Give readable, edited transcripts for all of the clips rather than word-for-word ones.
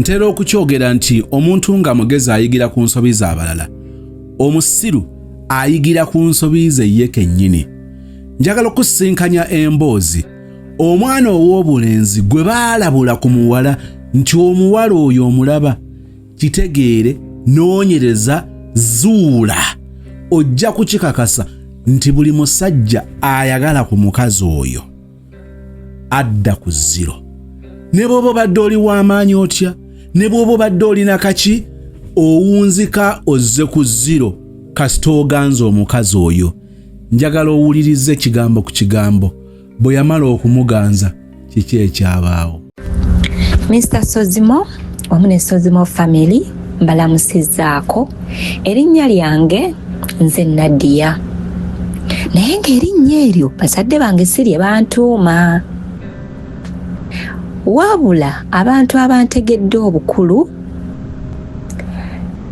Ntera okukyogera nti omuntu nga mugezi ayigira ku nsobi z'abalala, omusiru ayigira ku nsobi ze ye kennyini. Njagala okusinkanya emboozi, omwana ow'obulenzi gwe baalabula ku muwala nti omuwala oyo omulaba, kitegeere, noonyereza, zuula, ojja kukikakasa nti buli musajja ayagala ku mukazi oyo adda ku zero. Ne bw'oba badde oli w'amaanyi otya, ne bw'oba badde olina kaki, owunzika ozze ku zero kasita oganza omukazi oyo. Njagala owulirize ekigambo ku kigambo, bwe yamala okumuganza kiki ekyabaawo. Mr. Sozimo, omune Sozimo family, mbalamusizaako. Erinnya lyange nze Nadia. Naye ng'erinnya eryo bazadde bange si lye bantuuma. Wabula abantu abantegedde obukulu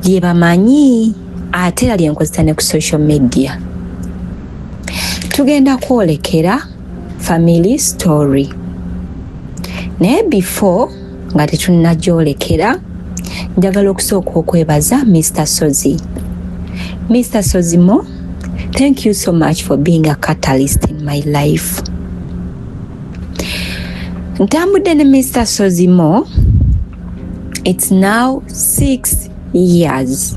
lye bamanyi, ate era lye nkozesa ne ku social media. Tugenda kwolekera family story. Naye before nga tetunnagyolekera, njagala okusooka okwebaza Mr. Sozi. Mr. Sozimo, thank you so much for being a catalyst in my life. Ntambudde ne Mr. Sozimo, it's now 6 years.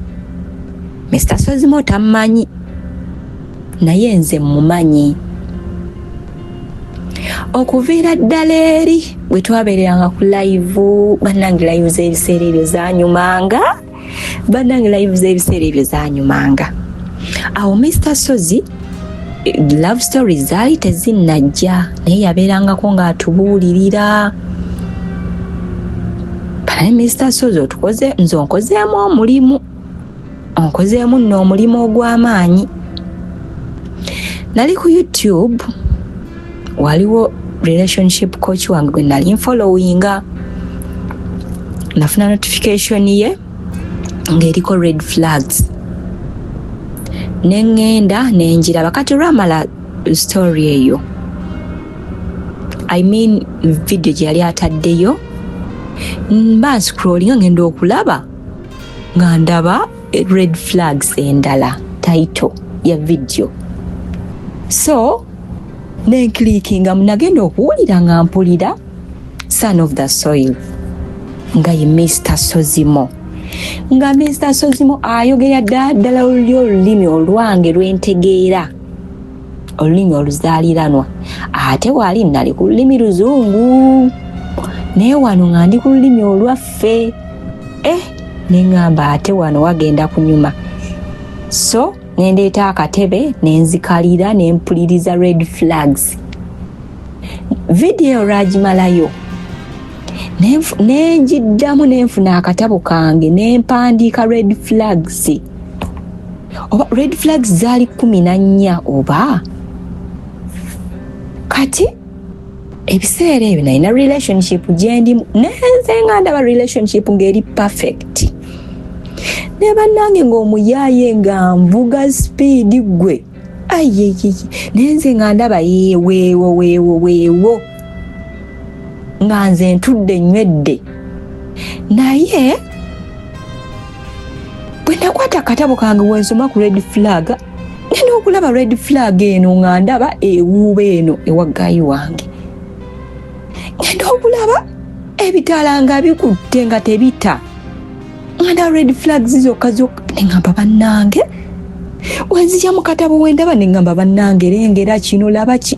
Mr. Sozimo tammanyi, naye nze mumanyi. Okuviira ddala eri bwe twabeeranga ku live, bannange live z'ebiseera ebyo zaanyumanga, bannange live z'ebiseera ebyo zaanyumanga. Awo Mr. Sozi, love stories zaali tezinnajja, naye yabeerangako ng'atubuulirira. Banaye Mr. Sozi otukoze, nze onkozeemu omulimu, onkozeemu nno omulimu ogw'amaanyi. Nali ku YouTube, waliwo relationship coach wange gwe nali nfollowinga. Nafuna notification ye ng'eriko red flags. Nengenda nenjira bakati lwamala story eyo, I mean video gye yali ataddeyo, mba scrollinga ngenda okulaba nga ndaba red flags endala, title ya video. So nenklikinga munagenda okuwulira nga mpulira Son of the Soil nga ye Mr. Sozimo. Nga Mr. Sozimo ayogera ddala olulimi olwange lwentegeera, olulimi oluzaaliranwa. Ate wali nali ku lulimi luzungu, naye wano nga ndi ku lulimi olwaffe. Neŋŋamba ate wano wagenda kunyuma. So nendeeta akatebe nenzikalira nempuliriza red flags. Video olwagimalayo nenjiddamu nenfuna akatabo kange nempandiika red flags. Oba red flags zaali 14 oba. Kati ebiseera ebyo nalina relationship gyendimu, nenze nga ndaba relationship ng'eri perfect. Ne bannange ng'omuyaaye nga nvuga speed gwe. Nenze nga ndaba weewo. Nga nze ntudde nywedde. Naye bwe nakwata akatabo kange wensoma ku red flag, nenda okulaba red flag eno nga ndaba ewuuba eno ewa gayi wange. Nenda okulaba ebitaala nga bikutte nga tebita. Nga red flags zokka neŋŋamba bannange, wenzija mu katabo wendaba neŋŋamba bannange lengera kino laba ki.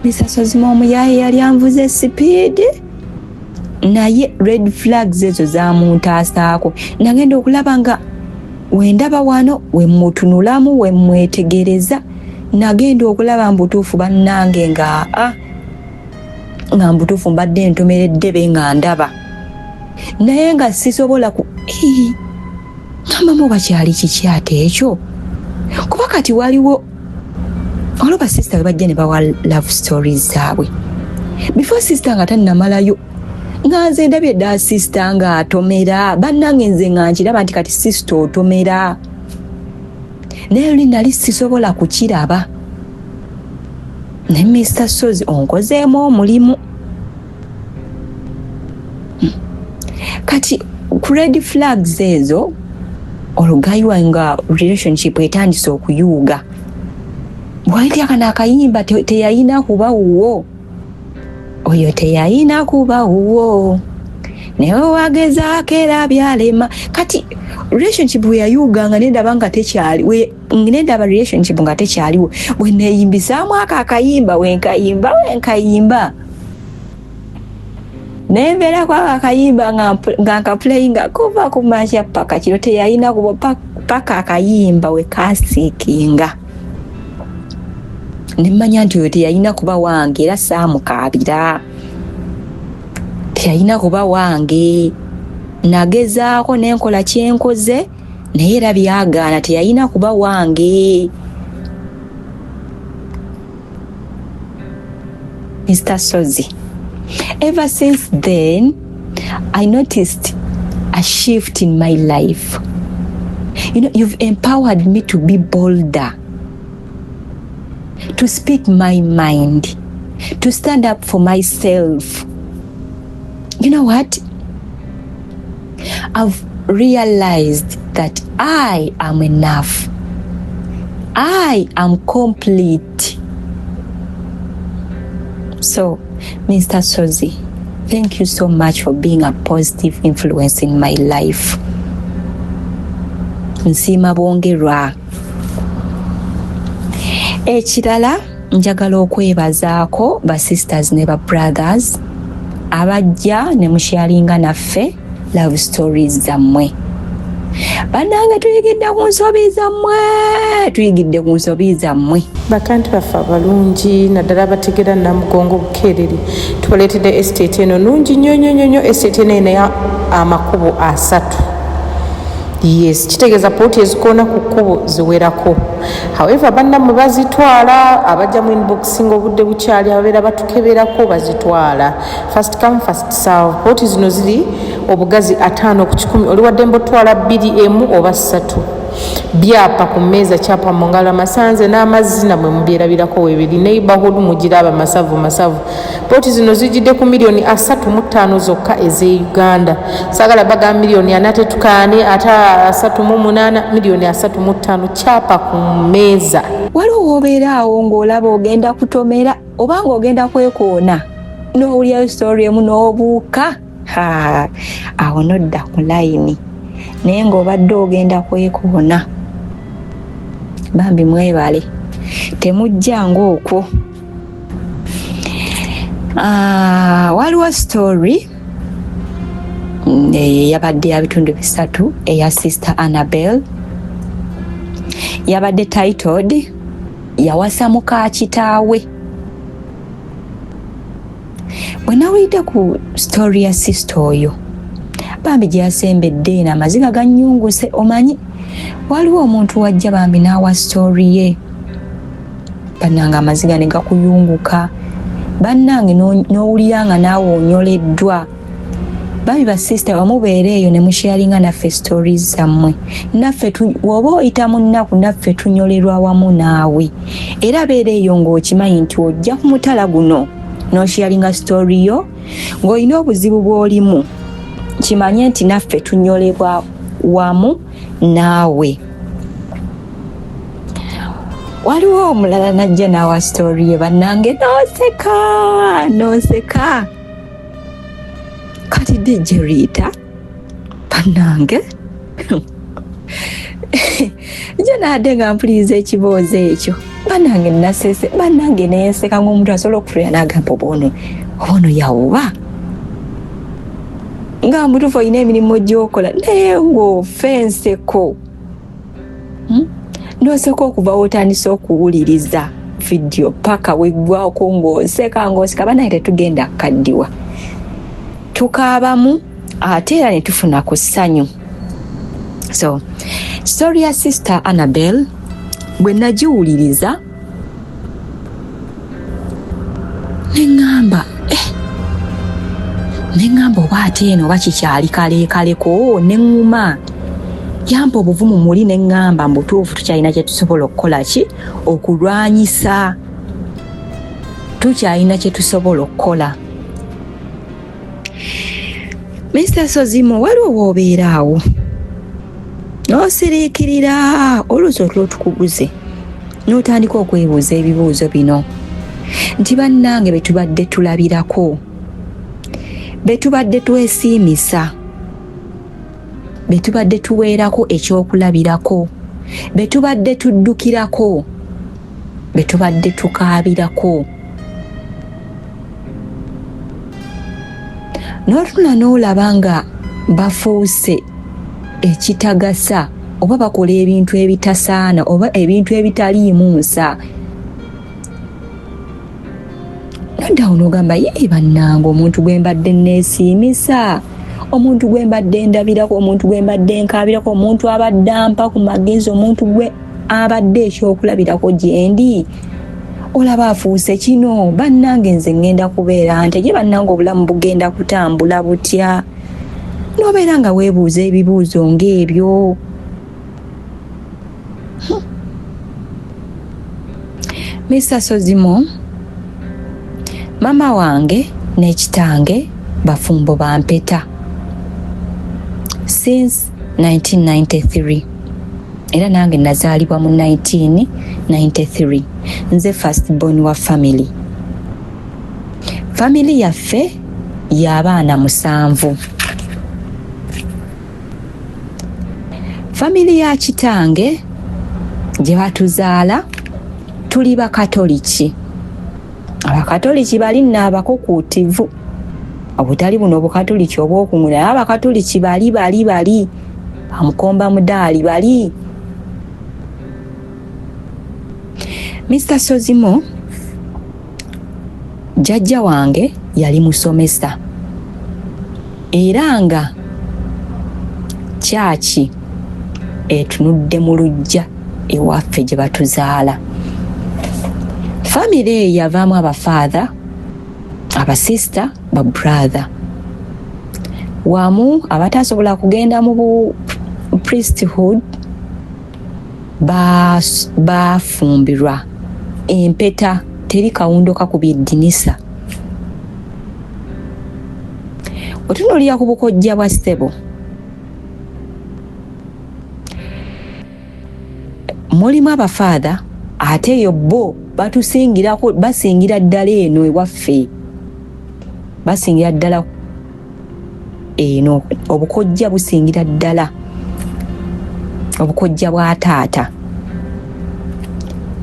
Mr. Sozimo omuyaaye yali anvuze speed, naye red flags ezo zaamuntaasaako. Nagenda okulaba nga wendaba wano wemutunulamu wemwetegereza, nagenda okulaba mbutuufu bannange nga mbutuufu mbadde ntomeredde be nga ndaba. Naye nga sisobola ng'ambamu bakyali kiki ate ekyo. Kuba kati waliwo oloba sister bajja ne bawa love stories zaabwe. Before sister nga tannamalayo, nga nze ndabye dda sister nga atomera, bannange nze nga nkiraba nti kati sister otomera. Naye luli nali sisobola kukiraba. Ne Mr. Sozi onkozeemu omulimu. kati ku red flags ezo olugayiwa nga relationship etandise okuyuuga bw'ayita kana akayimba teyayina kuba wuwo oyo teyayina kuba wuwo newe wagezaako era byalema kati relationship we yayuuganga nedaba nga tekyali nedaba relationship nga tekyaliwo bwe neeyimbisaamu akayimba wenkayimba nembeera kwako akayimba nga nkapuleyinga kuva ku makya paka kiro teyayina kuba paka akayimba we kasiikinga nemmanya nti oyo teyayina kuba wange era saamukaabira teyayina kuba wange nagezaako nenkola kyenkoze naye era byagaana teyayina kuba wange. Mr. Sozi, ever since then I noticed a shift in my life. You know, you've empowered me to be bolder, to speak my mind, to stand up for myself. You know what? I've realized that I am enough. I am complete. So, Mr. Sozi, thank you so much for being a positive influence in my life. Nsima bongerwa. Ekirala njagala okwebazaako ba sisters ne ba brothers abajja ne musharinga naffe love stories zammwe. Bannange tuyigidde ku nsobi zammwe. Bakanti baffe abalungi naddala abategera namugongo bukeereri tubaleetedde estate eno nungi nnyo estate eno eneya amakubo 3. Yes, kitegeeza pooti ezikoona ku kkubo ziwerako. However, bannammwe bazitwala abajja mu inboxing obudde bukyali ababeera batukeberako bazitwala. First come first serve. Pooti zino ziri obugazi 5 ku 10 oli wadde mbotwala 2 oba 3. Byapa ku mmeeza kyapa mu ngalo amasanze n'amazzi namwe mubyerabirako weebiri neighborhood mugiraba masavu. Pooti zino zijjidde ku milioni 35 zokka ez'e Uganda. Sagala baga milioni 4 tetukaane ata 38 milioni 35 kyapa ku mmeeza. Waliwo obeera awo ng'olaba ogenda kutomera oba ng'ogenda kwekoona n'owulira story emu n'obuuka awo nodda ku layini naye ng'obadde ogenda kwekoona bambi mwebale temujjanga okwo. Waliwo story yabadde ya bitundu 3 eya sister Annabel yabadde titled yawasa muka kitaawe. Bwe nawulidde ku story ya sister oyo bambi gye yasembedde n'amaziga gannyunguse omanyi waliwo omuntu wajja bambi n'awa story ye bannanga amaziga ne gakuyunguka bannange n'owulira nga naawe onyoleddwa. Bambi basista bamubeera eyo ne musharinga naffe stories zammwe naffe woba oyita mu nnaku naffe tunyolerwa wamu naawe era beera eyo ng'okimanyi nti ojja ku mutala guno n'osharinga story yo ng'olina obuzibu bw'olimu kimanye nti naffe tunyolebwa wamu naawe. Waliwo omulala najja n'awa story ye bannange n'oseka kati DJ Rita bannange nje nadde nga mpuliriza ekiboozi ekyo bannange nasese bannange nenseka ng'omuntu asobola okufulira n'agamba obono yawuba nga mutuufu olina emirimu gy'okola naye ng'ofenseko n'oseka okuva wotandisa okuwuliriza vidiyo paka weggwako ng'oseka bannange tetugenda kukaddiwa tukaabamu ate era ne tufuna ku ssanyu. So story ya sister Annabel bwe nagiwuliriza neŋŋamba oba ate eno oba kikyali kaleekaleko neŋŋuma yampa obuvumu muli neŋŋamba mbutuufu tukyalina kye tusobola okukola ki okulwanyisa tukyalina kye tusobola okukola. Mr. Sozimo waliwo w'obeeraawo n'osiriikirira oluusi otulo tukuguze n'otandika okwebuuza ebibuuzo bino nti bannange be tubadde tulabirako, be tubadde twesiimisa, be tubadde tuweerako ekyokulabirako, be tubadde tuddukirako, be tubadde tukaabirako, n'otuna n'olaba nga bafuuse ekitagasa oba bakola ebintu ebitasaana oba ebintu ebitaliimu nsa, noddawo n'ogamba ye bannange omuntu gwe mbadde neesiimisa, omuntu gwe mbadde ndabirako, omuntu gwe mbadde nkaabirako, omuntu abadde ampa ku magezi, omuntu gwe abadde ekyokulabirako gye ndi, olaba afuuse kino. Bannange nze ngenda kubeera nti ye bannange obulamu bugenda kutambula butya? N'obeera nga weebuuza ebibuuzo ng'ebyo. Mr. Sozimo, mama wange n'ekitange bafumbo bampeta since 1993 era nange nazaalibwa mu 1993. Nze first born wa family. Family yaffe y'abaana 7. Family ya kitange gye batuzaala tuli bakatoliki. Abakatoliki bali n'abakukuutivu, obutali buno obukatoliki obw'okungula. Abakatoliki bali bamukomba mudaali bali. Mr. Sozimo, jjajja wange yali musomesa era nga kyaki etunudde mu luggya ewaffe gye batuzaala. Family eyo yavaamu abafaatha, abasista, babrother, wamu abatasobola kugenda mu priesthood bafumbirwa empeta, teri kawundo kakubye eddinisa. Otunuulira ku bukojja bwa Stable, mulimu abafaatha ate yo bo batusingirako, basingira ddala eno ewaffe, basingira ddala eno. Obukojja busingira ddala obukojja bwa taata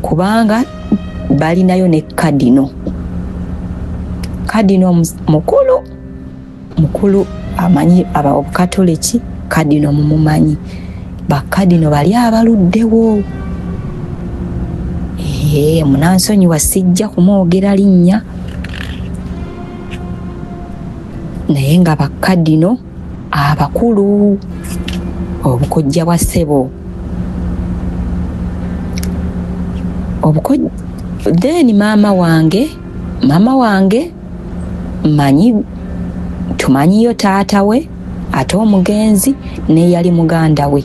kubanga balinayo ne kadino. Kadino mukulu amanyi obukatoliki, kadino mumumanyi. Bakadino bali abaluddewo. Munansonyiwa sijja kumwogera linnya, naye nga bakadino abakulu, obukojja bwa ssebo. Then maama wange tumanyiyo taata we ate omugenzi ne yali muganda we.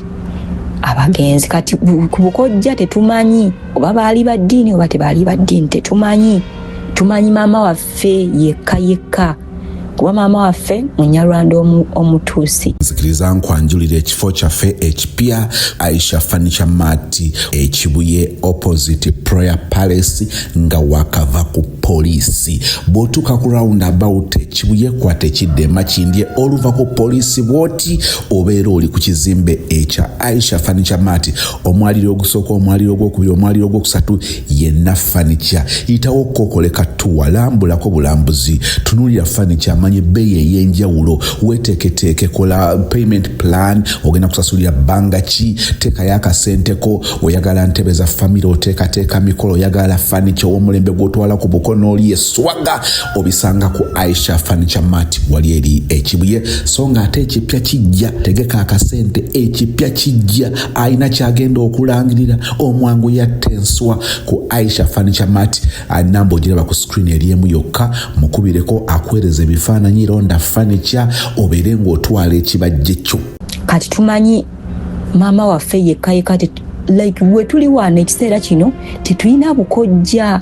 Abagenzi kati ku bukojja tetumanyi oba baali ba ddiini oba tebaali ba ddiini, tetumanyi. Tumanyi maama waffe yekka kuba maama waffe Munyarwanda omutuusi. Nzikiriza nkwanjulira ekifo kyaffe ekipya Aisha Furniture Mart ekibuye opposite Prayer Palace nga wakava ku poliisi. Bw'otuuka ku roundabout ekibuye kwata ekidde makindye oluva ku poliisi bw'oti obeera oli ku kizimbe ekya Aisha Furniture Mart. Omwaliro ogusooka, omwaliro ogwokubiri, omwaliro ogwokusatu yenna furniture. Yitawo kokoleka tuwa, lambulako bulambuzi, tunuulira furniture, manyi ebbeeyi ey'enjawulo, weeteeketeeke, kola payment plan, ogenda kusasulira bbanga ki, teekayo akasenteko. Oyagala ntebe za famire, oteekateeka mikolo, oyagala furniture ow'omulembe gw'otwala ku buko n'oli eswaga, obisanga ku Aisha Furniture Mart wali eri ekibuye. So nga ate ekipya kijja, tegeka akasente, ekipya kijja, alina kyagenda okulangirira, omwangu yatta enswa ku Aisha Furniture Mart. Namba ogiraba ku screen eri emu yokka, mukubireko akuweereza ebifaananyi, ronda furniture, obeere ng'otwala ekibajje kyo. Kati tumanyi maama waffe yekka kati like we tuli wano ekiseera kino tetulina bukojja.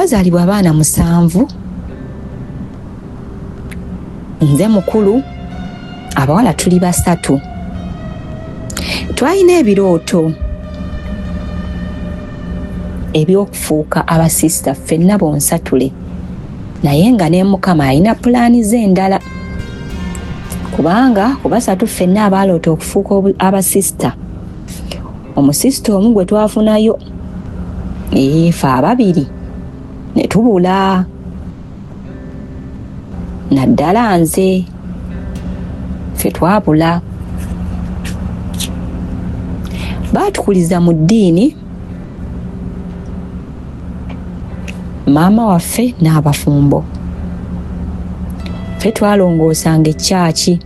twazaalibwa abaana 7, nze mukulu, abawala tuli 3. Twalina ebirooto eby'okufuuka abasisita ffenna bonsatule, naye nga ne Mukama alina pulaani ze endala, kubanga ku 3 ffenna abaaloota okufuuka abasisita, omusisita omu gwe twafunayo ffe 2 ne tubula. Naddala nze ffe twabula. Baatukuliza mu ddiini, maama waffe n'abafumbo. Ffe twalongoosanga ekyaki,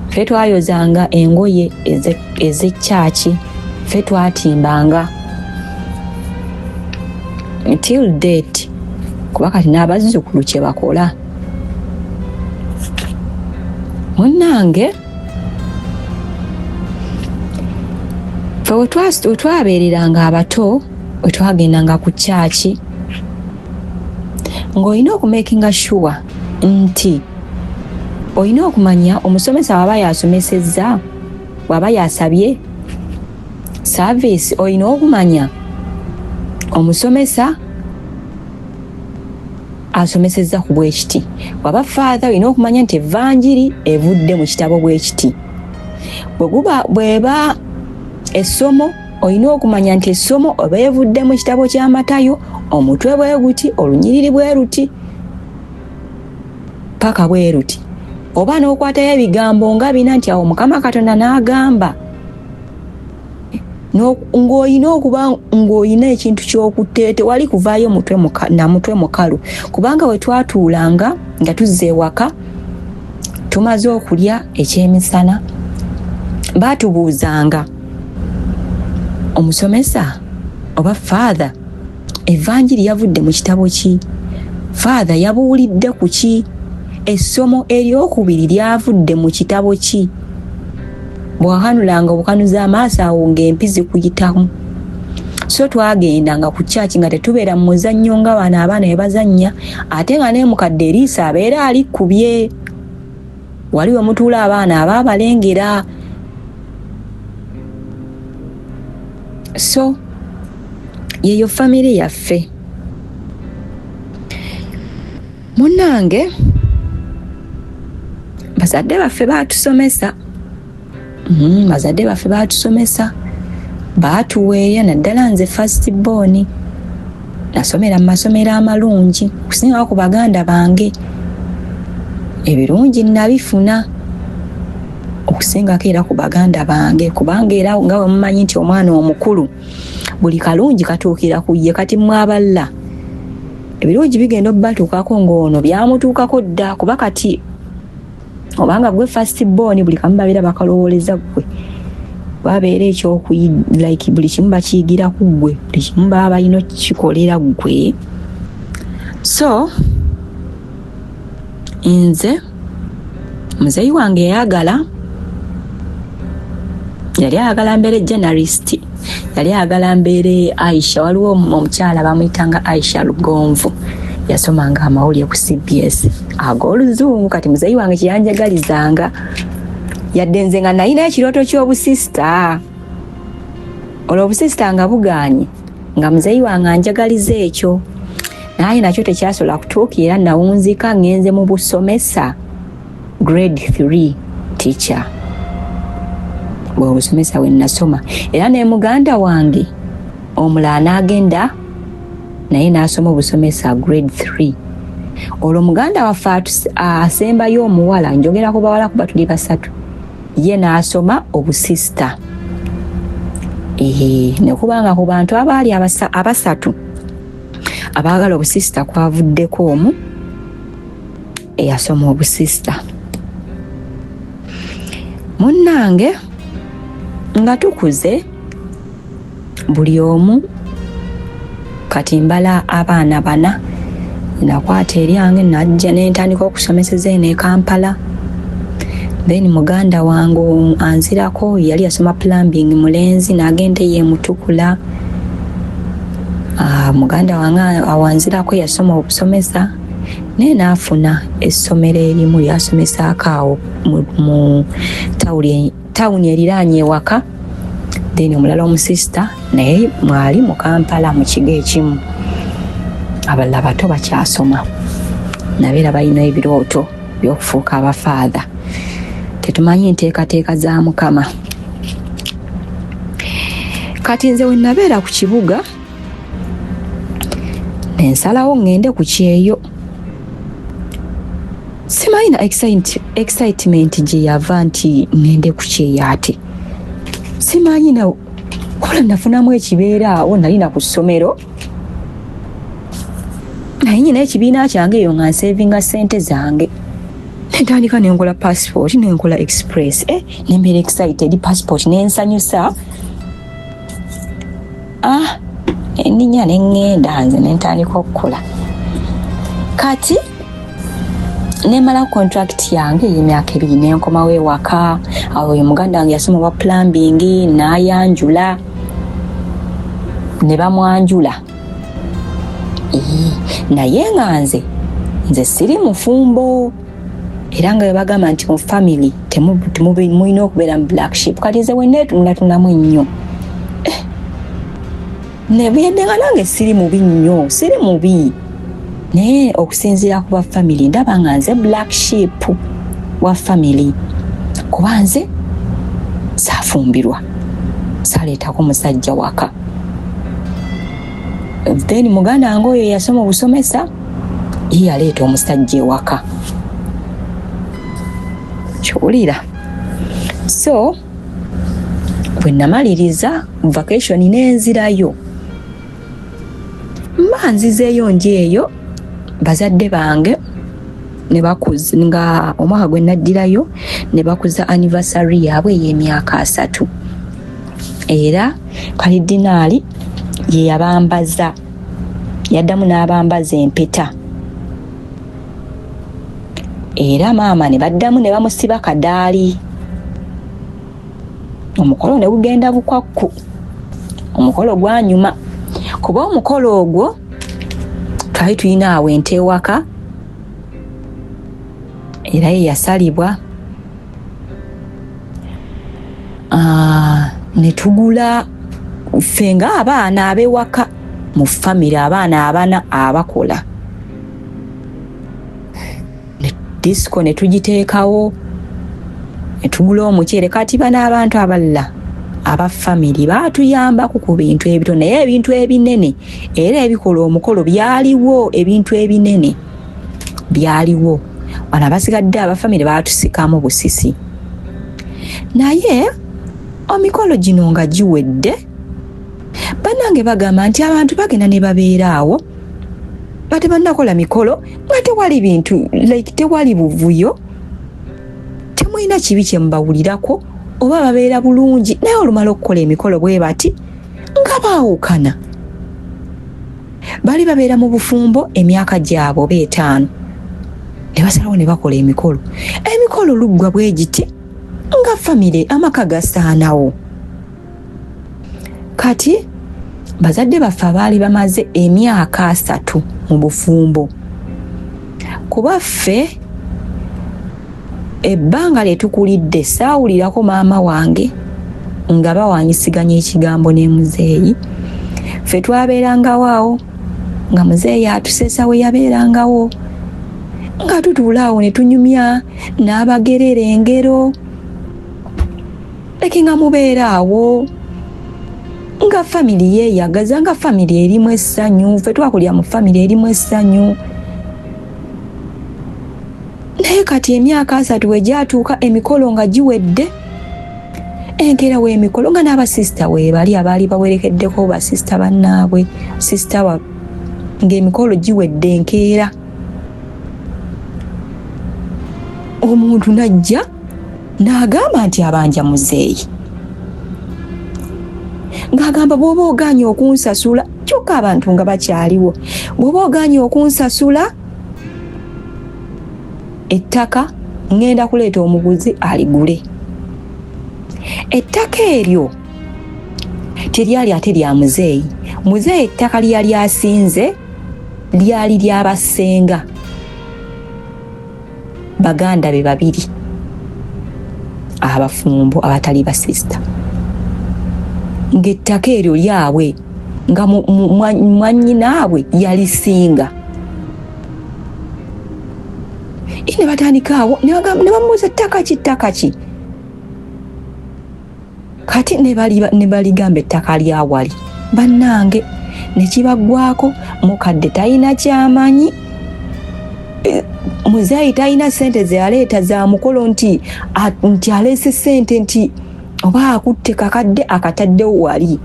ffe twayozanga engoye ez'ekyaki, ffe twatimbanga until date, kuba kati n'abazzukulu kye bakola. Munnange ffe we twabeereranga abato, we twagendanga ku kyaki, ng'olina okumakinga sure nti olina okumanya omusomesa waba yasomesezza, waba yasabye service, olina okumanya omusomesa asomesezza ku bwekiti. Waba father, olina okumanya nti evanjiri evudde mu kitabo bwekiti. Bweba essomo, olina okumanya nti essomo oba evudde mu kitabo kya Matayo, omutwe bwe guti, olunyiriri bwe ruti, paka bwe ruti. Oba n'okwatayo ebigambo nga bina nti awo Mukama Katonda n'agamba, ng'olina okuba ng'olina ekintu ky'okuteete, wali kuvaayo na mutwe mukalu, kubanga we twatuulanga nga tuzze ewaka tumaze okulya ekyemisana, baatubuuzanga, omusomesa oba father, evanjiri yavudde mu kitabo ki? Father yabuulidde ku ki? Essomo eryokubiri lyavudde mu kitabo ki? Bw'ahanulanga obukanuza amaaso awo ng'empizi kuyitamu. So twagendanga ku kyaki nga tetubeera mu muzannyo nga bano abaana bwe bazannya, ate nga ne mukadde Eriisa abeera alikkubye. Wali we mutuula abaana abaabalengera. So yeyo famire yaffe. Munnange bazadde baffe baatusomesa. Bazadde baffe baatusomesa, baatuweeya. Naddala nze first born, nasomera mu masomero amalungi okusinga ku baganda bange. Ebirungi nabifuna okusingako era ku baganda bange, kubanga era nga bwe mumanyi nti omwana omukulu buli kalungi katuukira ku ye. Kati mwaballa ebirungi bigenda obbatuukako ng'ono byamutuukako dda, kuba kati obanga gwe first born buli kamu babeera bakalowooleza gwe, babeera like buli kimu bakiyigira ku gwe, buli kimu baba balina okikolera gwe. So nze muzeeyi wange yali ayagala mbeere journalist, yali ayagala mbeere Aisha. Waliwo omukyala bamuyitanga Aisha Lugonvu, yasomanga amawulire ku CBS ag'oluzungu. Kati muzeeyi wange kyeyanjagalizanga, yadde nze nga nalina ekirooto ky'obusisita, olwo obusisita nga buganye, nga muzeeyi wange anjagaliza ekyo, naye nakyo tekyasobola kutuukira. Nawunzika ngenze mu busomesa, grade 3 teacher, bwe busomesa we nasoma. Era ne muganda wange omulala n'agenda naye n'asoma obusomesa grade 3. Olwo muganda waffe asembayo omuwala, njogera ku bawala kuba tuli 3, ye n'asoma obusisita. Nekubanga ku bantu abaali 3 abaagala obusisita kwavuddeko omu eyasoma obusisita. Munnange nga tukuze, buli omu kati mbala abaana 4, nakwata eryange najja n'entandika okusomeseza eno e Kampala. Then muganda wange anzirako, yali yasoma plumbing Mulenzi, n'agenda ye Mutukula. muganda wange awanzirako yasoma obusomesa naye naafuna essomero erimu lyasomesaako awo mu tawuni eriraanye ewaka. Then omulala omusista naye mwali mu Kampala mu kigo ekimu. Abalala bato bakyasoma, nabeera balina ebirooto by'okufuuka abafaadha. Tetumanyi nteekateeka za Mukama. Kati nze we nabeera ku kibuga nensalawo ngende ku kyeyo. Simanyi na excitement gye yava nti ngende ku kyeyo ate. Simanyi na kola nafunamu ekibeera awo nali na ku ssomero. Naye nyina ekibiina kyange eyo nga nsevinga ssente zange. Nentandika nenkola passport nenkola express. Nembeera excited passport nensanyusa. Endinya nengenda nze nentandika okukola. Kati nemala contract yange y'emyaka 2 nenkomawo ewaka. Awo ye muganda wange yasoma wa plumbing n'ayanjula ne bamwanjula. Naye nga nze siri mufumbo era nga bagamba nti mu family mulina okubeera mu black sheep. Kati nze wenneetunulamu ennyo nebyendenga nange siri mubi nnyo, siri mubi naye okusinziira ku ba family ndaba nga nze black sheep wa family kuba nze saafumbirwa, saaleetako musajja waka. Then muganda wange oyo yasoma obusomesa ye yaleeta omusajja ewaka. Kiwulira. So bwe namaliriza vacation nenzirayo, mba nzizeeyo njeeyo. Bazadde bange ne bakuza nga omwaka gwe naddirayo ne bakuza anniversary yaabwe ey'emyaka 3 era kalidinaali ye yabambaza, yaddamu n'abambaza empeta era maama ne baddamu ne bamusiba kadaali. Omukolo ne gugenda bukwakku, omukolo gwanyuma kuba omukolo ogwo twali tulina awo ente ewaka era ye yasalibwa. Ne tugula ffe nga abaana ab'ewaka mu famire, abaana 4 abakola. Disco ne tugiteekawo, ne tugula omuceere. Kati bano abantu abalala aba family baatuyambako ku bintu ebito, naye ebintu ebinene era ebikola omukolo byaliwo, ebintu ebinene byaliwo. Bano abasigadde aba family baatusikamu busisi. Naye omikolo gino nga giwedde, bannange bagamba nti abantu bagenda ne babeera awo nga tebannakola mikolo, nga tewali bintu like tewali buvuyo, temulina kibi kye mubawulirako oba babeera bulungi. Naye olumala okukola emikolo bwe bati nga baawukana. Bali babeera mu bufumbo emyaka gyabwe oba 5 ne basalawo ne bakola emikolo. Emikolo luggwa bwe giti nga famire amaka gasaanawo. Kati bazadde baffe abaali bamaze emyaka 3 mu bufumbo, kuba ffe ebbanga lyetukulidde saawulirako maama wange nga bawanyisiganya ekigambo ne muzeeyi. Ffe twabeerangawo awo nga muzeeyi atusesa we yabeerangawo, nga tutuulaawo ne tunyumya n'abagerera engero. Leki nga mubeera awo nga family yeeyagaza, nga family erimu essanyu. Ffe twakulira mu family erimu essanyu. Naye kati emyaka 3 we gyatuuka emikolo nga giwedde, enkeera w'emikolo nga n'abasista we bali abaali bawerekeddeko basista bannaabwe, sista wa ng'emikolo giwedde enkeera. Omuntu najja n'agamba nti abanja muzeeyi, ng'agamba bw'oba ogaanye okunsasula, kyokka abantu nga bakyaliwo, bw'oba ogaanye okunsasula ettaka ngenda kuleeta omuguzi aligule. Ettaka eryo teryali ate lya muzeeyi. Muzeeyi ettaka lyali asinze lyali ly'abasenga baganda be babiri abafumbo abatali basista, ng'ettaka eryo lyabwe nga mwannyinaabwe yalisinga. Ne batandika awo ne bamubuuza ttaka ki kati ne baligamba ettaka lya wali. Bannange ne kibaggwako, mukadde talina kyamanyi, muzeeyi talina ssente ze yaleeta za mukolo nti aleese ssente nti oba akutte kakadde akataddewo wali.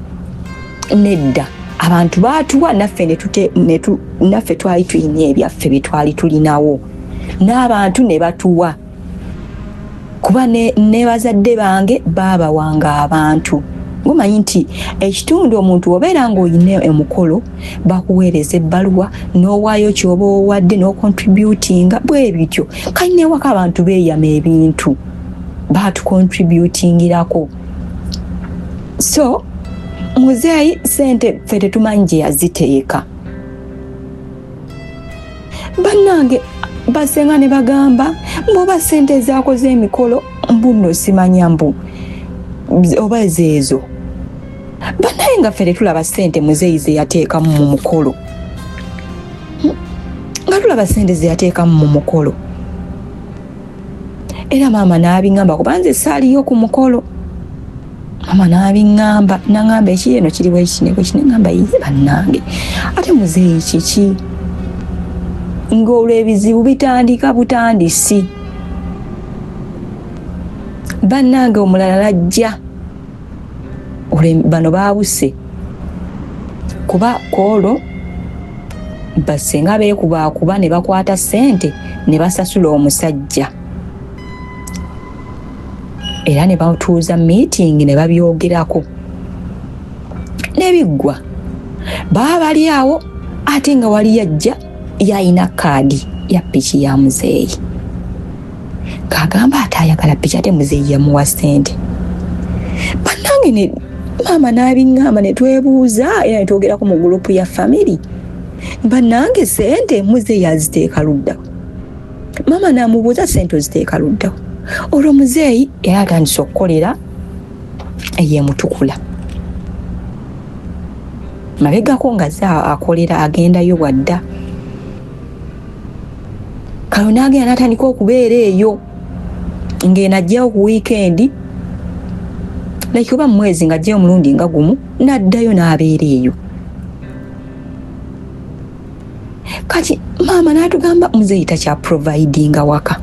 Nedda, abantu baatuwa naffe twali tulina ebyaffe bye twali tulinawo, n'abantu ne batuwa kuba ne bazadde bange baabawanga abantu. Gumanyi nti ekitundu omuntu obeera ng'olina omukolo bakuweereza ebbaluwa n'owaayo kyoba owadde n'ocontributinga bwe bityo. Kali newaka abantu beeyama ebintu baatucontributingirako. So muzeeyi ssente ffe tetumanyi gye yaziteeka. Bannange basenga ne bagamba mbuba ssente ezaakoze emikolo mbuno simanya mbu oba ezeezo. Bannaye nga ffe tetulaba ssente muzeeyi ze yateekamu mu mukolo, nga tulaba ssente ze yateekamu mu mukolo. Era maama n'abiŋŋamba kuba nze saaliyo ku mukolo. Maama n'abiŋŋamba n'aŋŋamba ekiri eno kiriwo ekinebwe ŋŋamba yize bannange ate muzeeyi kiki ng'olwo ebizibu bitandika butandisi. Bannange omulala lajja bano baabuse kuba koolo basenga beekuba ne bakwata ssente ne basasula omusajja era ne batuuza meeting ne babyogerako n'ebiggwa. Baba bali awo ate nga wali yajja yalina kaadi ya piki ya muzeeyi, kagamba ate ayagala piki ate muzeeyi yamuwa ssente. Bannange ne maama n'abiŋŋamba ne twebuuza era ne twogerako mu gurupu ya family. Bannange ssente muzeeyi aziteeka luddawo. Maama n'amubuuza ssente oziteeka luddawo. Olwo muzeeyi era atandise okukolera eyeemutukula. Mabegako nga akolera agendayo wadda. Kalo n'agenda n'atandika okubeera eyo ng'eno ajjayo ku wiikendi like oba mwezi nga ajjayo omulundi nga gumu n'addayo n'abeera eyo. Kati maama n'atugamba muzeeyi takyaprovidinga waka.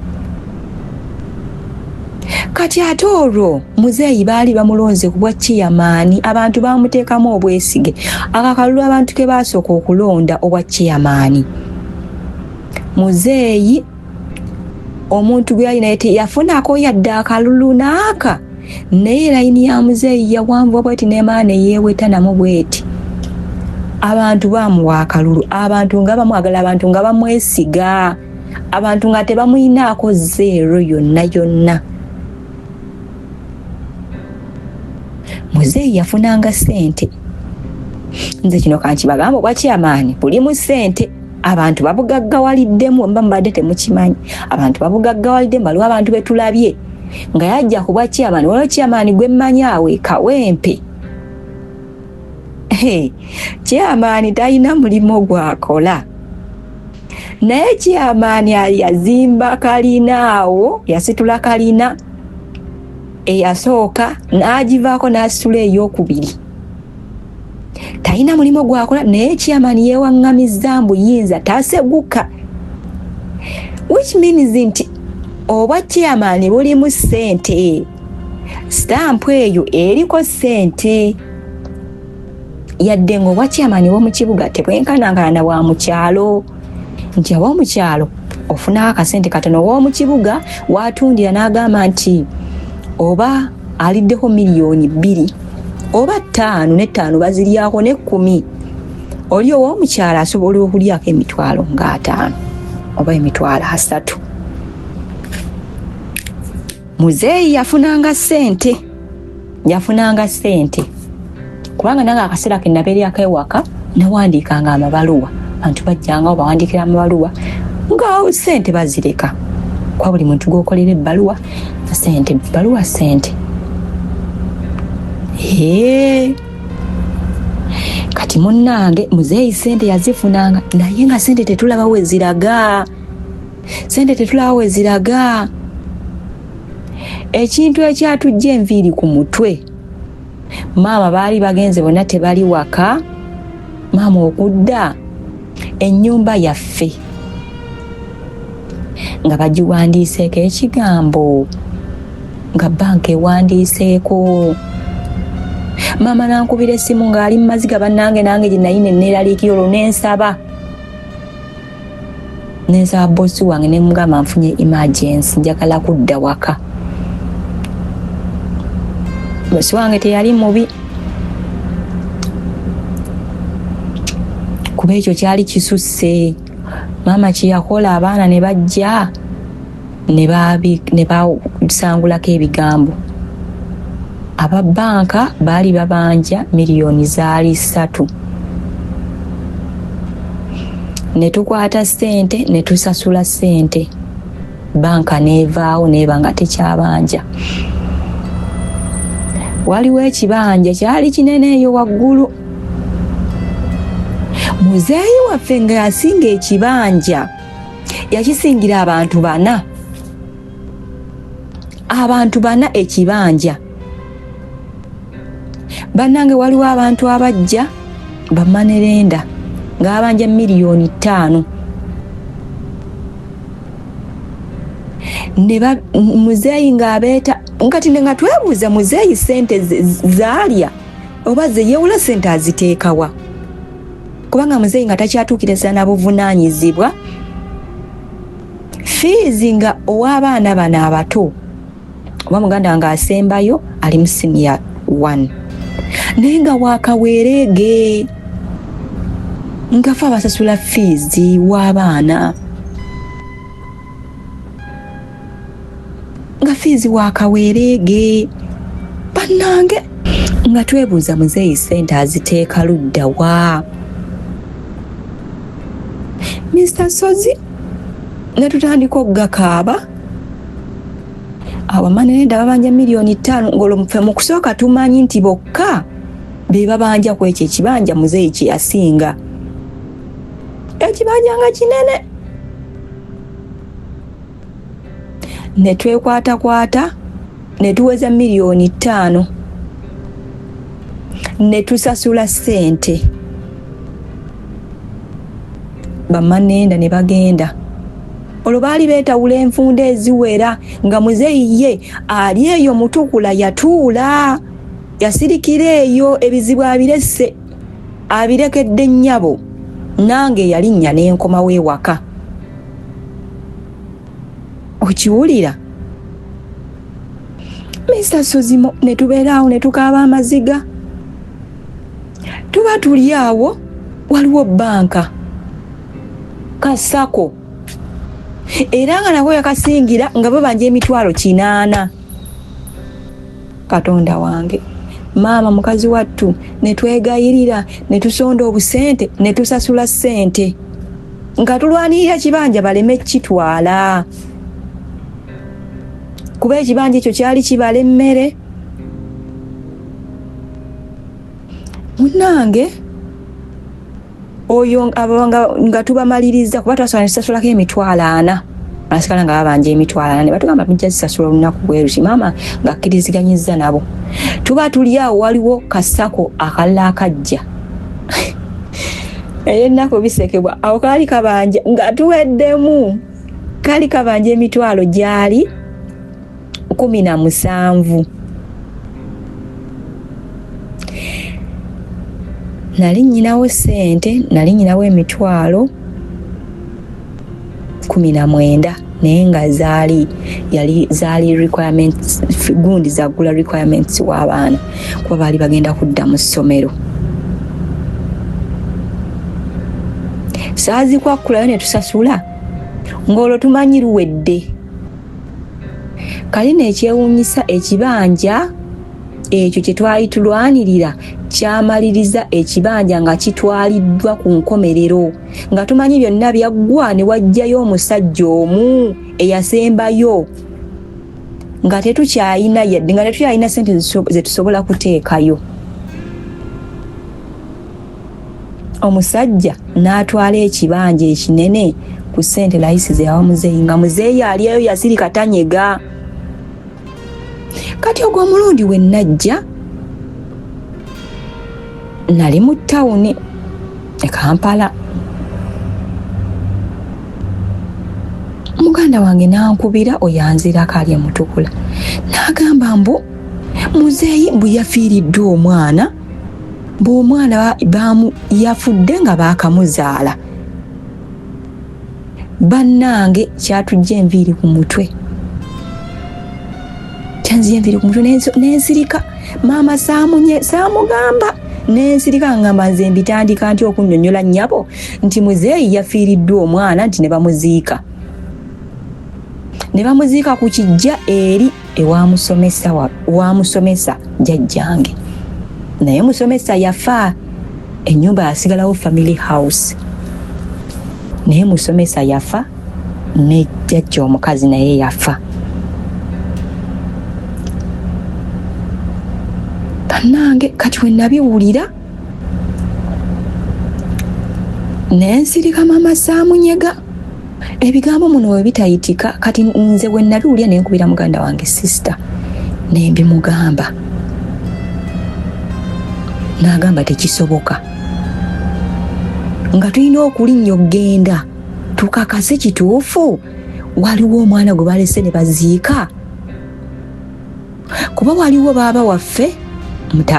Kati ate olwo muzeeyi baali bamulonze ku bwa chairman, abantu bamuteekamu obwesige. Akakalulu abantu ke baasooka okulonda obwa chairman. Muzeeyi omuntu gwe yalina yafunako yadde akalulu n'aka, naye layini ya muzeeyi yawanvuwa bweti n'emala ne yeeweta namu bweti. Abantu baamuwa akalulu, abantu nga bamwagala, abantu nga bamwesiga, abantu nga tebamuyinaako zeero yonna yonna. Muzeeyi yafunanga ssente. Nze kino kankibagamba obwa chairman bulimu ssente. Abantu babugaggawaliddemu, mba mbadde temukimanyi. Abantu babugaggawaliddemu, baliwo abantu betulabye nga yajja ku bwa chairman. Waliwo chairman gwe mmanyi awe Kawempe. Chairman talina mulimu gwakola. Naye chairman yazimba kalina awo, yasitula kalina eyasooka n'agivaako n'asitula ey'okubiri. Talina mulimu gwakola, naye chairman yeewaŋŋamizza mbu yinza taseguka. Which means nti obwa chairman bulimu ssente, stampu eyo eriko ssente. Yadde ng'obwa chairman w'omu kibuga tebwenkanangana na bwa mu kyalo, nti ab'omu kyalo ofunako akasente katono, w'omu kibuga waatundira n'agamba nti oba aliddeko miliyoni 2 oba 5 ne5 baziryako ne 10, oli ow'omukyala asobola okulyako emitwalo nga 5 oba emitwalo 3. Muzeeyi yafunanga ssente kubanga nange akaseera ke nabeerako ewaka nawandiikanga amabaluwa, abantu bajjangawo bawandikira amabaluwa nga ssente bazireka kwa buli muntu gwokolera ebbaluwa ssente, baluwa ssente. Kati munnange muzeeyi ssente yazifunanga naye nga ssente tetulaba we ziraga, ssente tetulaba we ziraga. Ekintu ekyatujja enviiri ku mutwe, maama baali bagenze bonna tebali waka, maama okudda ennyumba yaffe nga bagiwandiiseeko ekigambo, nga banka ewandiiseeko. Maama nankubira essimu ng'ali mu maziga bannange, nange gye nayina neeraliikira olwo nensaba bossi wange ne mugamba nfunye emergency njagala kudda waka. Bossi wange teyali mubi kuba ekyo kyali kisusse. Maama kyeyakola, abaana ne bajja ne basangulako ebigambo. Aba banka baali babanja miliyoni zaali 3. Ne tukwata ssente ne tusasula ssente, banka neevaawo neeba nga tekyabanja. Waliwo ekibanja kyali kinene eyo waggulu. Muzeeyi waffe nga yasinga ekibanja yakisingira abantu 4. Abantu 4 ekibanja. Bannange waliwo abantu abajja bamanerenda ng'abanja miliyoni 5. Muzeeyi ng'abeeta nkati nga twebuuza muzeeyi ssente zaalya oba ze yeewula ssente aziteekawa, kubanga muzeeyi nga takyatuukiriza na buvunaanyizibwa. Fiizi nga ow'abaana bano abato oba muganda nga asembayo ali mu senior 1 naye nga wakaweerege nga fe abasasula fiizi w'abaana, nga fiizi wakaweerege. Bannange nga twebuuza muzeeyi ssente aziteeka ludda wa? Mr. Sozi ne tutandika okugakaaba. Abamanerenda babanja miliyoni 5 ng'olwo ffe mu kusooka tumanyi nti bokka be babanja ku ekyo ekibanja muzeeyi kye yasinga. Ekibanja nga kinene. Ne twekwatakwata ne tuweza miliyoni 5 ne tusasula ssente. Bamanerenda ne bagenda. Olwo baali beetawula enfunda eziwera nga muzeeyi ye ali eyo mutukula yatuula, yasirikira eyo ebizibu abiresse abirekedde nnyabo, nange yalinnya n'enkomawo ewaka. Okiwulira? Mr. Sozimo ne tubeeraawo ne tukaaba amaziga. Tuba tuli awo waliwo banka Kasako era nga nabo yakasingira nga babanja emitwalo 8. Katonda wange, maama mukazi wattu ne twegayirira ne tusonda obusente ne tusasula ssente nga tulwanirira kibanja baleme kitwala, kuba ekibanja ekyo kyali kibala emmere. Munnange oyo nga tubamaliriza kuba twasobola netusasulako emitwalo 4, abasigala nga babanja emitwalo 4 ne batugamba tujja zisasula olunaku bweruti. Maama ng'akkiriziganyizza nabo. Tuba tuli awo waliwo kasako akalala akajja ennaku bisekebwa awo kaali kabanja nga tuweddemu, kaali kabanja emitwalo gyali 17. Nali nnyinawo ssente, nali nnyinawo emitwalo 19 naye nga zaali requirements, gundi zaggula requirements w'abaana kuba baali bagenda kudda mu ssomero. Saazikwakkulayo ne tusasula ng'olwo tumanyi luwedde. Kali n'ekyewuunyisa ekibanja ekyo kye twali tulwanirira kyamaliriza ekibanja nga kitwaliddwa ku nkomerero nga tumanyi byonna byaggwa ne wajjayo omusajja omu eyasembayo nga tetukyayina yadde nga tetukyayina ssente ze tusobola kuteekayo. Omusajja n'atwala ekibanja ekinene ku ssente layisi ze yawa muzeeyi nga muzeeyi aliyo yasirika tanyega. Kati ogwo omulundi we najja nali mu ttawuni e Kampala. Muganda wange n'ankubira oyanzira kali emutukula n'agamba mbu muzeeyi mbu yafiiriddwa omwana bw'omwana yafudde nga baakamuzaala. Bannange kyatujja enviiri ku mutwe. Kyanzija enviiri ku mutwe n'ensirika. Maama saamugamba n'ensirika ngamba nze mbitandika nti okunnyonnyola nnyabo nti muzeeyi yafiiriddwa omwana nti ne bamuziika. Ne bamuziika ku kijja eri ewamusomesa jjajjange. Naye musomesa yafa, ennyumba yasigalawo family house. Naye musomesa yafa ne jjajja omukazi naye yafa. Bannange kati we nabiwulira n'ensirika maama saamunyega. Ebigambo muno we bitayitika kati nze we nabiwulira ne nkubira muganda wange sister ne mbimugamba. N'agamba tekisoboka nga tulina okulinnya okgenda tukakase kituufu waliwo omwana gwe balese ne baziika, kuba waliwo baaba waffe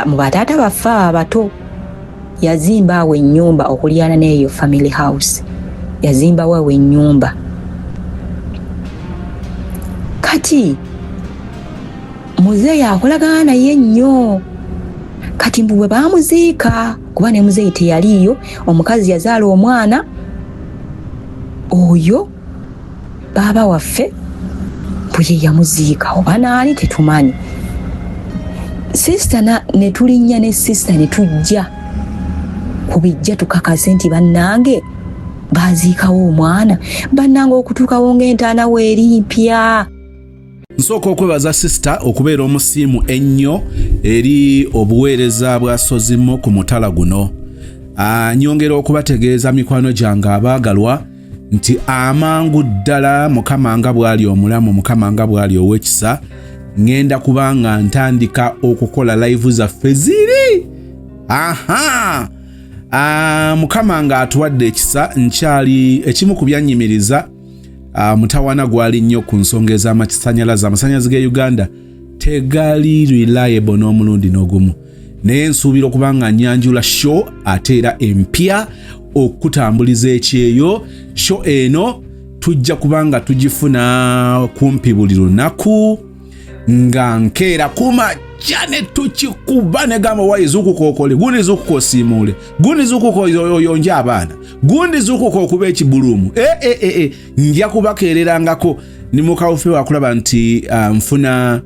mu bataata baffe abato yazimba awo ennyumba okulyana n'eyo family house, yazimbawo awo ennyumba. Kati muzeeyi akolagana naye nnyo. Kati mbu bwe baamuziika kuba ne muzeeyi teyaliiyo, omukazi yazaala omwana oyo baaba waffe bwe ye yamuziika oba naani tetumanyi. Sisita ne tulinnya ne sisita ne tujja ku bijja tukakase nti bannange baaziikawo omwana. Bannange okutuukawo ng'entaana weeri mpya. Nsooka okwebaza sisita okubeera omusiimu ennyo eri obuweereza bwa Sozimo ku mutala guno. Nyongera okubategeeza mikwano gyange abaagalwa nti amangu ddala Mukama nga bw'ali omulamu, Mukama nga bw'ali ow'ekisa, ngenda kubanga ntandika okukola live zaffe ziri. Mukama nga atuwadde ekisa, nkyali ekimu ku byannyimiriza mutawana gwali nnyo ku nsonga ez'amasannyalaze. Amasannyalaze ge Uganda tegali reliable n'omulundi n'ogumu, naye nsuubira okubanga nyanjula show ate era empya okutambuliza ekyeyo. Show eno tujja kubanga tugifuna kumpi buli lunaku nga nkeera kumakya ne tukikuba ne gamba wayi zukukokole gundi zukukosiimule gundi zukukoyonja abaana gundi zukukokuba ekibulumu nja kubakeererangako ni mukawufe wakulaba nti nfuna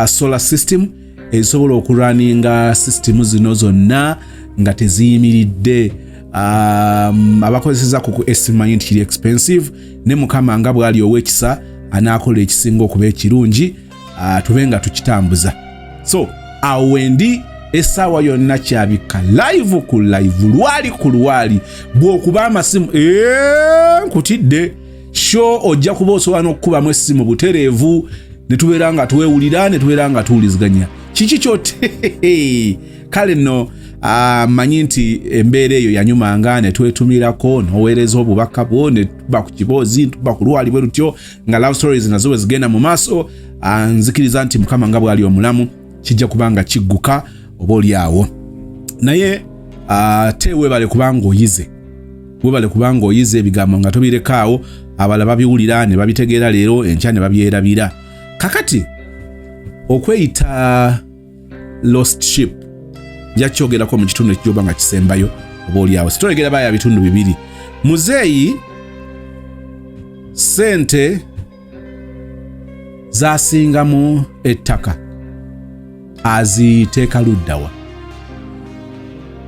solar system ezisobola okulwaninga system zino zonna nga teziyimiridde. Abakozeseza ku esimanyi nti kiri expensive, ne Mukama nga bw'ali ow'ekisa anaakola ekisinga okuba ekirungi tube nga tukitambuza. So awo wendi essaawa yonna kyabika live ku live, lwali ku lwali, bw'okuba amasimu nkutidde show ojja kuba osobola n'okukubamu essimu butereevu ne tubeera nga tuwewulira ne tubeera nga tuwuliziganya kiki kyote. Kale nno manyi nti embeera eyo yanyumanga ne twetumirako n'oweereza obubaka bwo ne tuba ku kiboozi tuba ku lwali bwe lutyo nga love stories nazo bwe zigenda mu maaso. Nzikiriza nti Mukama nga bw'ali omulamu kijja kubanga kigguka oba oli awo. Naye te weebale kubanga oyize, weebale kubanga oyize ebigambo nga tobirekaawo abala babiwulira ne babitegeera leero enkya ne babyerabira. Kakati okweyita lost ship njakyogerako mu kitundu ekijoba nga kisembayo oba oli awo. Sitwegera baya bitundu bibiri. Muzeeyi sente zasingamu ettaka aziteeka luddawa.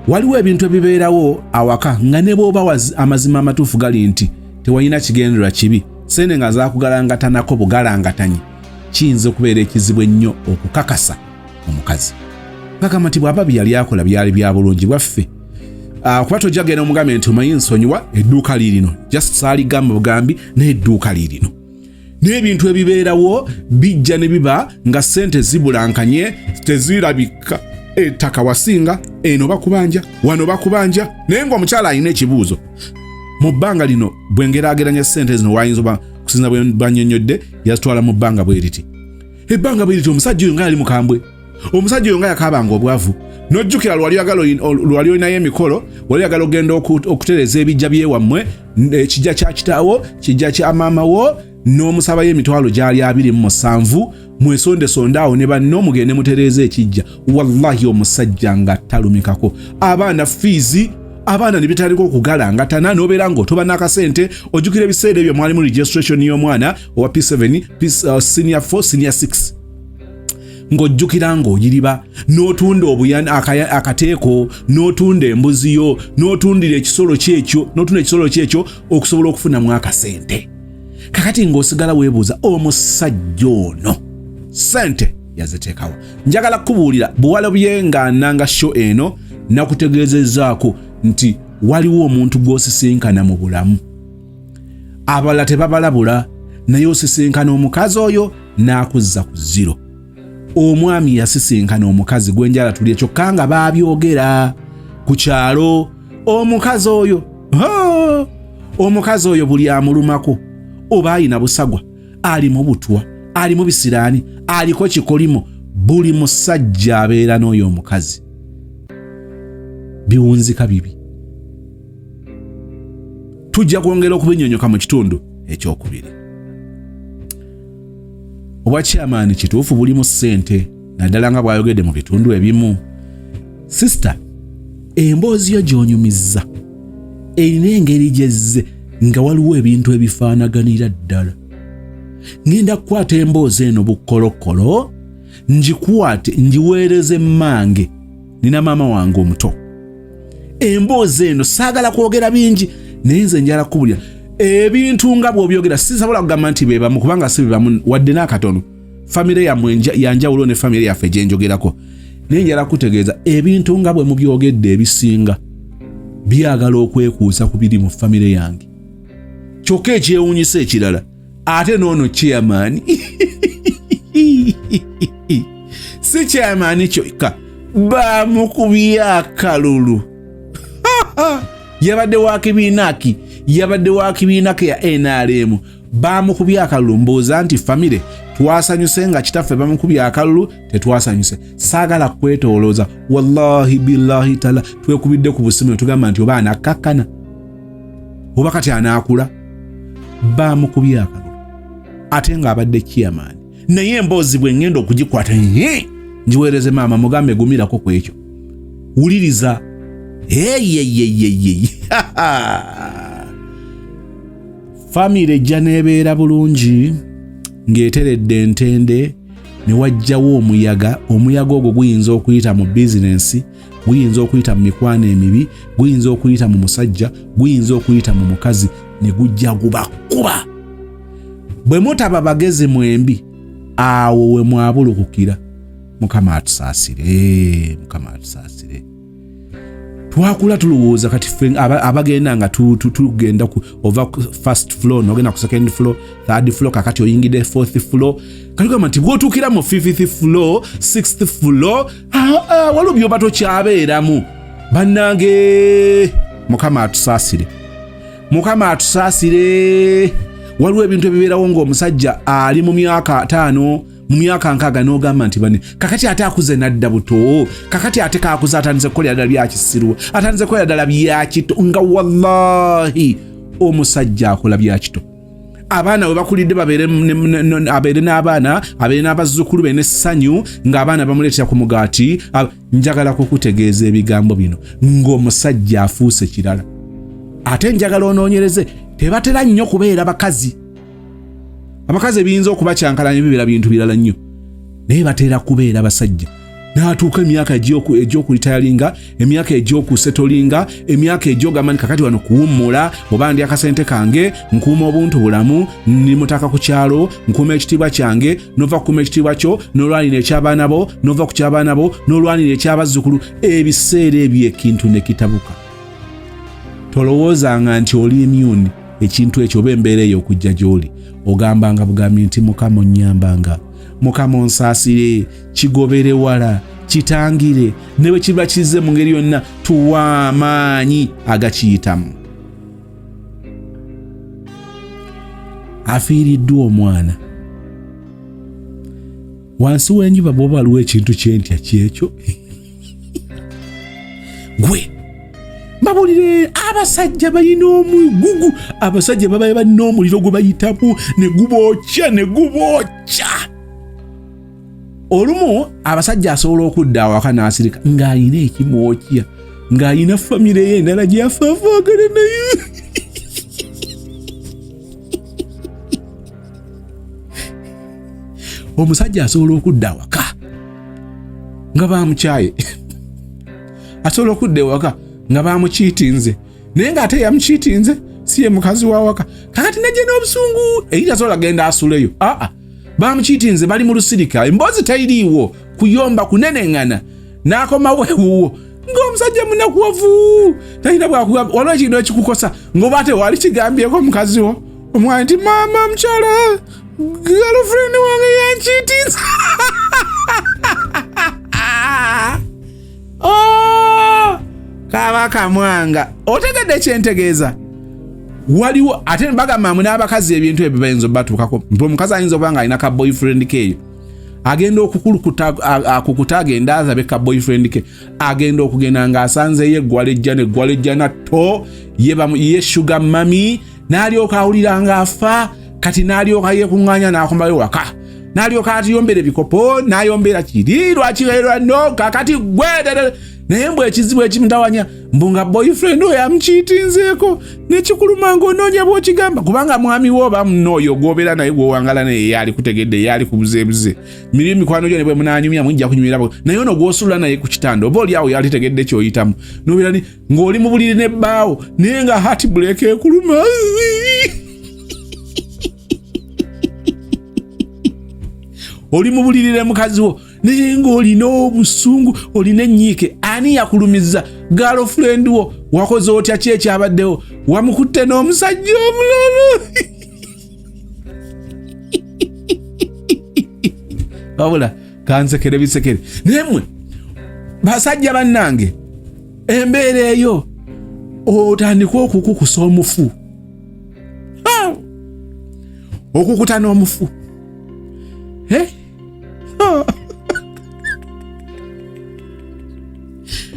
Waliwo ebintu ebibeerawo awaka nga ne bw'oba amazima amatuufu gali nti tewalina kigendererwa kibi, sente nga zaakugalangatanako bugalangatanyi, kiyinza okubeera ekizibu ennyo okukakasa omukazi. Bagamba nti bw'aba bye yali akola byali bya bulungi bwaffe. Kuba tojja genda omugambe nti omanyi nsonyiwa edduuka liirino, just saaligamba bugambi n'edduuka liirino. N'ebintu ebibeerawo bijja ne biba nga ssente zibulankanye, tezirabika, ettaka wasinga, eno bakubanja, wano bakubanja, naye ng'omukyala alina ekibuuzo. Mu bbanga lino bwe ngeraageranya ssente zino wayinza oba kusinza bwe bannyonnyodde, yazitwala mu bbanga bwe riti. Ebbanga bwe riti omusajja oyo nga yali mukambwe, omusajja oyo nga yakaabanga obwavu, n'ojjukira lwali olinayo emikolo, wali oyagala ogenda okutereeza ebijja byewammwe, ekijja kya kitaawo, kijja kya maama wo, n'omusabayo emitwalo gyali 27, mwesondesonde awo ne banno mugende mutereeza ekijja. Wallahi omusajja nga talumikako. Abaana fiizi, abaana ne bitaliko okugalangatana, n'obeera ng'otoba n'akasente. Ojjukira ebiseera ebyo mwali mu registration y'omwana owa P7, senior 4, senior 6. Ng'ojjukira ng'ogiriba, n'otunda akateeko, n'otunda embuzi yo, n'otundira ekisolo kyekyo okusobola okufunamu akasente. Kakati ng'osigala weebuuza omusajja ono ssente yaziteekawa. Njagala kubuulira bw'alabye ng'ananga show eno nakutegeezezaako nti waliwo omuntu gw'osisinkana mu bulamu. Abalala tebabalabula, naye osisinkana omukazi oyo n'akuzza ku zero. Omwami yasisinkana omukazi gwenjala tulye kyokka nga baabyogera ku kyalo. Omukazi oyo buli amulumako oba ayina busagwa, alimu butwa, alimu bisiraani, aliko kikolimo, buli musajja abeera n'oyo omukazi. Biwunzika bibi. Tujja kwongera okubinnyonnyoka mu kitundu ekyokubiri. Obwakyamaani kituufu bulimu ssente, naddala nga bw'ayogedde mu bitundu ebimu. Sister, emboozi yo gy'onyumizza erina engeri gyezze nga waliwo ebintu ebifaanaganira ddala. Ngenda kukwata emboozi eno bukkolokolo, ngikwate ngiweereze mmange, nina maama wange omuto. Emboozi eno saagala kwogera bingi, naye nze njala kubulira ebintu nga bw'obyogera. Sisobola kugamba nti beebamu kubanga si beebamu wadde n'akatono. Famire yammwe yanjawulo ne famire yaffe gye njogerako, naye njala kutegeeza ebintu nga bwe mubyogedde ebisinga byagala okwekuusa ku biri mu famire yange. Kyokka ekyewuunyisa ekirala, ate n'ono chairman si chairman kyokka, baamukubye akalulu. Yabadde wa kibiina ke ya NRM, baamukubye akalulu. Mbooza nti famire twasanyuse nga kitaffe bamukubye akalulu, tetwasanyuse. Saagala kwetoolooza, wallahi billahi taala twekubidde ku busimu ne tugamba nti oba anakakkana oba kati anaakula. Baamukubye akalulu ate ng'abadde chairman. Naye emboozi bwe ngenda okugikwata ngiweereze maama, mugambe gumirako ku ekyo, wuliriza. Famire ejja neebeera bulungi ng'eteredde entende, ne wajjawo omuyaga. Omuyaga ogwo guyinza okuyita mu bizinensi, guyinza okuyita mu mikwano emibi, guyinza okuyita mu musajja, guyinza okuyita mu mukazi, ne gujja gubakuba. Bwe mutaba bagezi mwembi, awo we mwabulukukira. Mukama atusaasire, Mukama atusaasire. Twakula tulowooza kati ffe abagenda nga tugenda ova first floor n'ogenda ku second floor, third floor, kakati oyingidde fourth floor. Kati gamba nti bw'otuukira mu fifth floor, sixth floor, waliwo by'oba tokyabeeramu. Bannange, Mukama atusaasire, Mukama atusaasire. Waliwo ebintu ebibeerawo ng'omusajja ali mu myaka 5, mu myaka 6 n'ogamba nti bane kakati ate akuze nadda buto, kakati ate kaakuze atandise kukolera ddala bya kisiru, atandise kukolera ddala bya kito, nga wallahi omusajja akola bya kito. Abaana we bakulidde abeere n'abaana, abeere n'abazzukulu be n'essanyu, ng'abaana bamuleetera ku mugaati. Njagala kukutegeeza ebigambo bino ng'omusajja afuuse kirala. Ate njagala onoonyereze, tebatera nnyo kubeera bakazi. Abakazi ebiyinza okubakyankalanya bibeera bintu birala nnyo, naye batera kubeera basajja. n'atuuka emyaka egy'okulitayalinga, emyaka egy'okusetolinga, emyaka egy'ogamba kakati wano kuwummula, oba ndi akasente kange, nkuuma obuntu bulamu, ndi mutaka ku kyalo, nkuuma ekitiibwa kyange, nova kukuuma ekitiibwa kyo, n'olwanira eky'abaana bo, nova ku ky'abaana bo, n'olwanira eky'abazzukulu. Ebiseera ebyo ekintu ne kitabuka. Tolowoozanga nti oli immune ekintu ekyo oba embeera eyo okujja gy'oli. Ogambanga bugambi nti Mukama onnyambanga, Mukama onsaasire, kigobere wala, kitangire, ne bwe kiba kizze mu ngeri yonna tuwa amaanyi agakiyitamu. Afiiriddwa omwana. Wansi w'enjuba bw'oba waliwo ekintu kyentya kyekyo. Gwe babulire abasajja balina omugugu, abasajja babaye balina omuliro gwe bayitamu ne gubookya. Olumu abasajja asobola okudda awaka n'asirika ng'alina ekimwokya, ng'alina famire ye endala gy'afaafaagana naye. Omusajja asobola okudda awaka nga bamukyaye, asobola okudda ewaka nga bamukiitinze, naye ng'ate yamukiitinze si ye mukazi wa waka. Kakati najje n'obusungu eri tasobola genda asuleyo. Bamukiitinze, bali mu lusirika, emboozi tayiriiwo, kuyomba kuneneŋŋana, n'akomawo ewuwo ng'omusajja munakuwavu talina bwakugamba. Waliwo ekintu ekikukosa ng'oba ate wali kigambyeko mukazi wo, omwana nti maama mukyala girlfriend wange yankiitinze. Kabaka mwanga, otegedde kyentegeeza. Waliwo ate bagamba n'abakazi ebintu ebyo bayinza batuukako. Omukazi ayinza okuba ng'alina ka boyfriend ke, agenda okukulukuta agenda azabe ka boyfriend ke, agenda okugenda ng'asanzeyo eggwalejja natto ye sugar mami, n'alyoka awulira ng'afa, kati n'alyoka yeekuŋŋaanya n'akomayo waka, n'alyoka atiyombera ebikopo, n'ayombera kiri lwakirerwa no, kakati gwedere. Naye mbwe ekizibu ekimutawanya mbu nga boyfriend oyo yamukiitinzeeko, nekikuluma ng'onoonya bw'okigamba, kubanga mwami wo oba munnooyo gw'obeera naye gw'owangala naye yali kutegedde, yali kubuzeebuze. Mirimu mikwano gyo ne bwe munaanyumya mujja kunyumirako, naye ono gw'osula naye ku kitanda oba oli awo yali tegedde ky'oyitamu, n'obeera ng'oli mu buliri n'ebbaawo naye nga heart break ekuluma. Oli mu buliri ne mukazi wo naye ng'olina obusungu, olina ennyiike. Ani yakulumiza? Girlfriend wo. Wakoze otya ki ekyabaddewo? Wamukutte n'omusajja omulala. Wabula kansekere bisekere. Naye mmwe basajja bannange, embeera eyo otandika okukukusa omufu, okukuta n'omufu.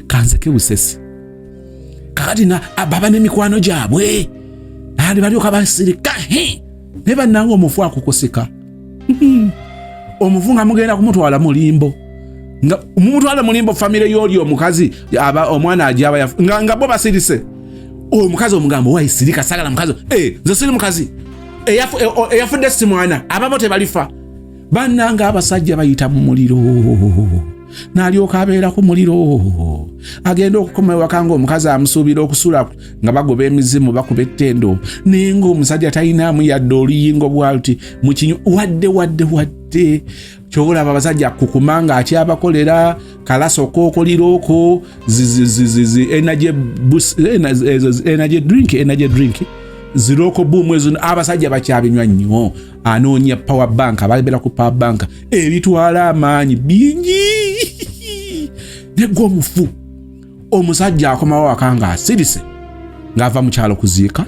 Kanzeke busesi. Kakati baba n'emikwano gyabwe andi balyoka basirika ne bannanga omufu akukoseka. Omufu nga mugenda kumutwala mulimbo, nga mumutwala mulimbo famire y'oli omukazi omwana ajaba nga bo basirise. Omukazi omugambo wayisirika sagala mukazi nze siri mukazi eyafudde si mwana, ababo tebalifa. Bannanga abasajja bayita mu muliro, n'alyoka abeera ku muliro, agenda okukoma ewaka ng'omukazi amusuubira okusula nga bagoba emizimu bakuba ettendo, naye ng'omusajja talinaamu yadde oluyingo bwaluti mu kinyu wadde kyolaba abasajja kukuma ng'akyabakolera kalaso kookoliroko energy drink ziroko boom ezo abasajja bakyabinywa nnyo, anoonya power bank, abalebera ku power bank ebitwala amaanyi bingi. Negwa omufu omusajja akomawo waka nga asirise ng'ava mu kyalo kuziika.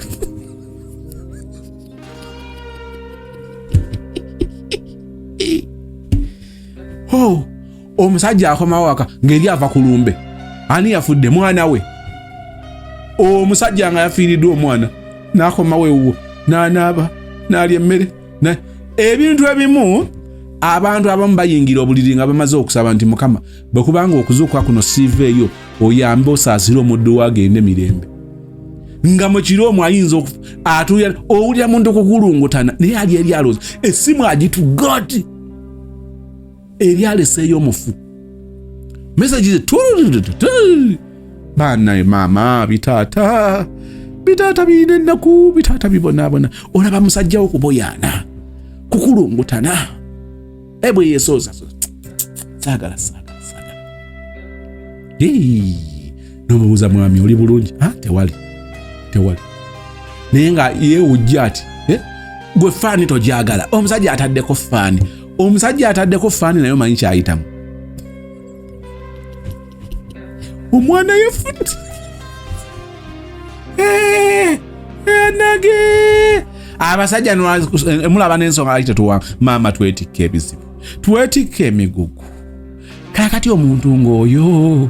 Omusajja akomawo waka ng'eri ava ku lumbe, ani yafudde? Mwana we. Omusajja nga yafiiriddwa omwana, n'akomawo ewuwo n'anaaba n'alya emmere. Ebintu ebimu abantu abamu bayingira obuliri nga bamaze okusaba nti Mukama bwe kubanga okuzuuka kuno siiveeyo, oyambe osaasire omuddu wo agende mirembe. Nga mu kiro omwo ayinza atuulira owulira muntu kugulungutana naye ali eri alooza essimu agitugoti eri aleseeyo omufu. messages bana mama bitata biine ennaku bitata bibonaabona olaba musajjawo kuboyaana kukulungutana ebwe yeesooza saagala nomubuuza mwami oli bulungi tewali naye nga yeewujja ati gwe faani tojagala omusajja ataddeko faani naye omanyi kyayitamu omwana yefudde nage abasajja mulaba n'ensonga laki tetuwa maama twetikke ebizibu twetikke emigugu kakati omuntu ng'oyo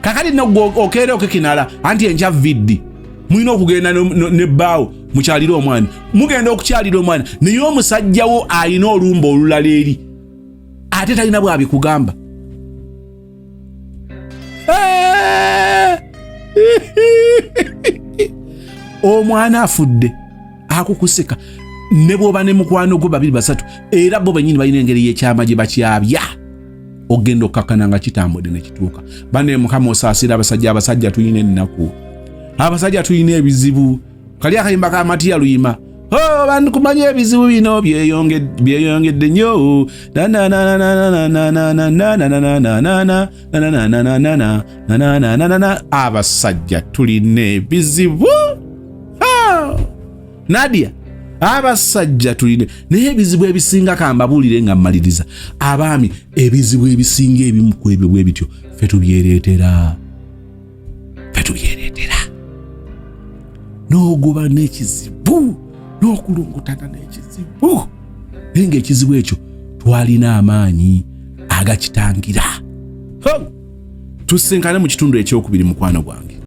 kakati nokeera okekinala anti enkya viddi mulina okugenda nebbaawo mukyalire omwana mugenda okukyalira omwana naye omusajjawo alina olumba olulala eri ate talina bwabikugamba omwana afudde akukuseka ne bwoba ne mukwano gwo babiri basatu era bo benyini balina engeri y'ekyama gye bakyabya ogenda okkakkana nga kitambudde ne kituuka bane mukama osaasira abasajja tuyina ennaku abasajja tuyina ebizibu kali akayimba ka Matiya Luyima bantu kumanya ebizibu bino byeyongedde nnyo abasajja tulina ebizibu Nadia abasajja tulina naye ebizibu ebisinga kambabuulire nga mmaliriza abaami ebizibu ebisinga ebimu ku ebyo bwe bityo ffe tubyereetera n'ogoba n'ekizibu n'okulungutana n'ekizibu naye ng'ekizibu ekyo twalina amaanyi agakitangira tusinkane mu kitundu ekyokubiri mukwano gwange